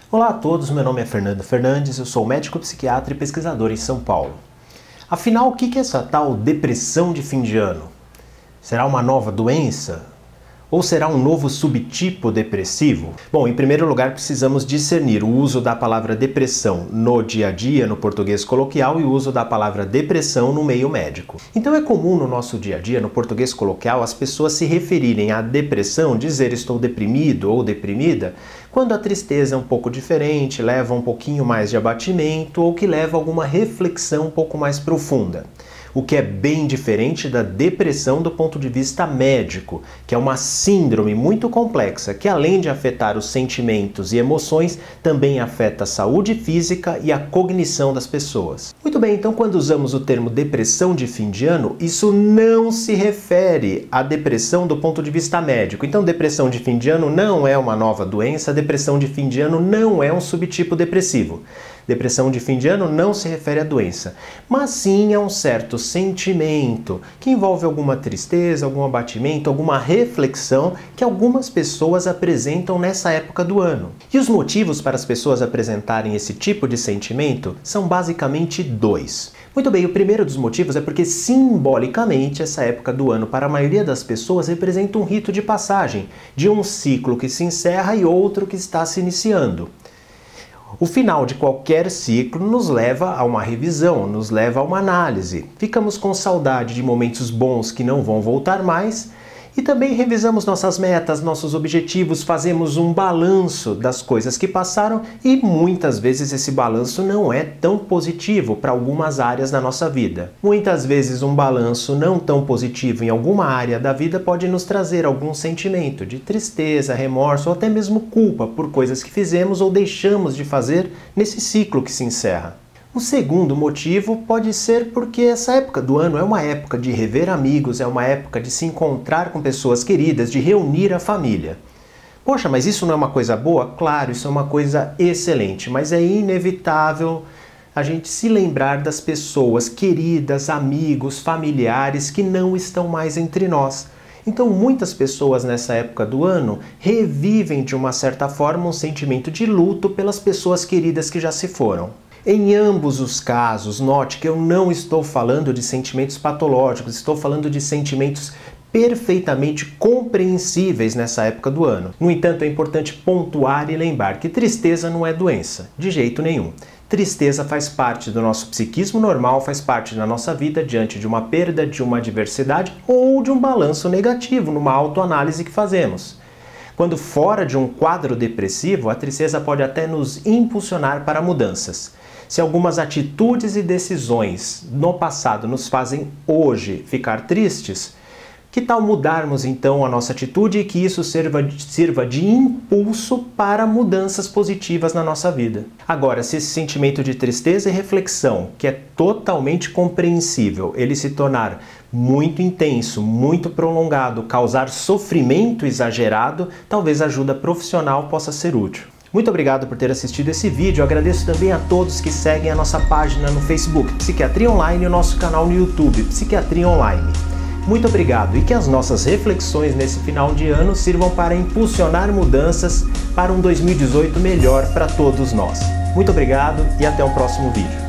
Olá a todos, meu nome é Fernando Fernandes, eu sou médico psiquiatra e pesquisador em São Paulo. Afinal, o que é essa tal depressão de fim de ano? Será uma nova doença? Ou será um novo subtipo depressivo? Bom, em primeiro lugar precisamos discernir o uso da palavra depressão no dia a dia, no português coloquial, e o uso da palavra depressão no meio médico. Então é comum no nosso dia a dia, no português coloquial, as pessoas se referirem à depressão, dizer estou deprimido ou deprimida, quando a tristeza é um pouco diferente, leva um pouquinho mais de abatimento ou que leva a alguma reflexão um pouco mais profunda. O que é bem diferente da depressão do ponto de vista médico, que é uma síndrome muito complexa, que além de afetar os sentimentos e emoções, também afeta a saúde física e a cognição das pessoas. Muito bem, então quando usamos o termo depressão de fim de ano, isso não se refere à depressão do ponto de vista médico. Então depressão de fim de ano não é uma nova doença, depressão de fim de ano não é um subtipo depressivo. Depressão de fim de ano não se refere à doença, mas sim a um certo sentimento que envolve alguma tristeza, algum abatimento, alguma reflexão que algumas pessoas apresentam nessa época do ano. E os motivos para as pessoas apresentarem esse tipo de sentimento são basicamente dois. Muito bem, o primeiro dos motivos é porque simbolicamente essa época do ano para a maioria das pessoas representa um rito de passagem, de um ciclo que se encerra e outro que está se iniciando. O final de qualquer ciclo nos leva a uma revisão, nos leva a uma análise. Ficamos com saudade de momentos bons que não vão voltar mais e também revisamos nossas metas, nossos objetivos, fazemos um balanço das coisas que passaram e muitas vezes esse balanço não é tão positivo para algumas áreas da nossa vida. Muitas vezes um balanço não tão positivo em alguma área da vida pode nos trazer algum sentimento de tristeza, remorso ou até mesmo culpa por coisas que fizemos ou deixamos de fazer nesse ciclo que se encerra. O segundo motivo pode ser porque essa época do ano é uma época de rever amigos, é uma época de se encontrar com pessoas queridas, de reunir a família. Poxa, mas isso não é uma coisa boa? Claro, isso é uma coisa excelente, mas é inevitável a gente se lembrar das pessoas queridas, amigos, familiares que não estão mais entre nós. Então muitas pessoas nessa época do ano revivem de uma certa forma um sentimento de luto pelas pessoas queridas que já se foram. Em ambos os casos, note que eu não estou falando de sentimentos patológicos, estou falando de sentimentos perfeitamente compreensíveis nessa época do ano. No entanto, é importante pontuar e lembrar que tristeza não é doença, de jeito nenhum. Tristeza faz parte do nosso psiquismo normal, faz parte da nossa vida diante de uma perda, de uma adversidade ou de um balanço negativo, numa autoanálise que fazemos. Quando fora de um quadro depressivo, a tristeza pode até nos impulsionar para mudanças. Se algumas atitudes e decisões no passado nos fazem hoje ficar tristes, que tal mudarmos então a nossa atitude e que isso sirva de impulso para mudanças positivas na nossa vida? Agora, se esse sentimento de tristeza e reflexão, que é totalmente compreensível, ele se tornar muito intenso, muito prolongado, causar sofrimento exagerado, talvez a ajuda profissional possa ser útil. Muito obrigado por ter assistido esse vídeo, eu agradeço também a todos que seguem a nossa página no Facebook, Psiquiatria Online, e o nosso canal no YouTube, Psiquiatria Online. Muito obrigado e que as nossas reflexões nesse final de ano sirvam para impulsionar mudanças para um 2018 melhor para todos nós. Muito obrigado e até o próximo vídeo.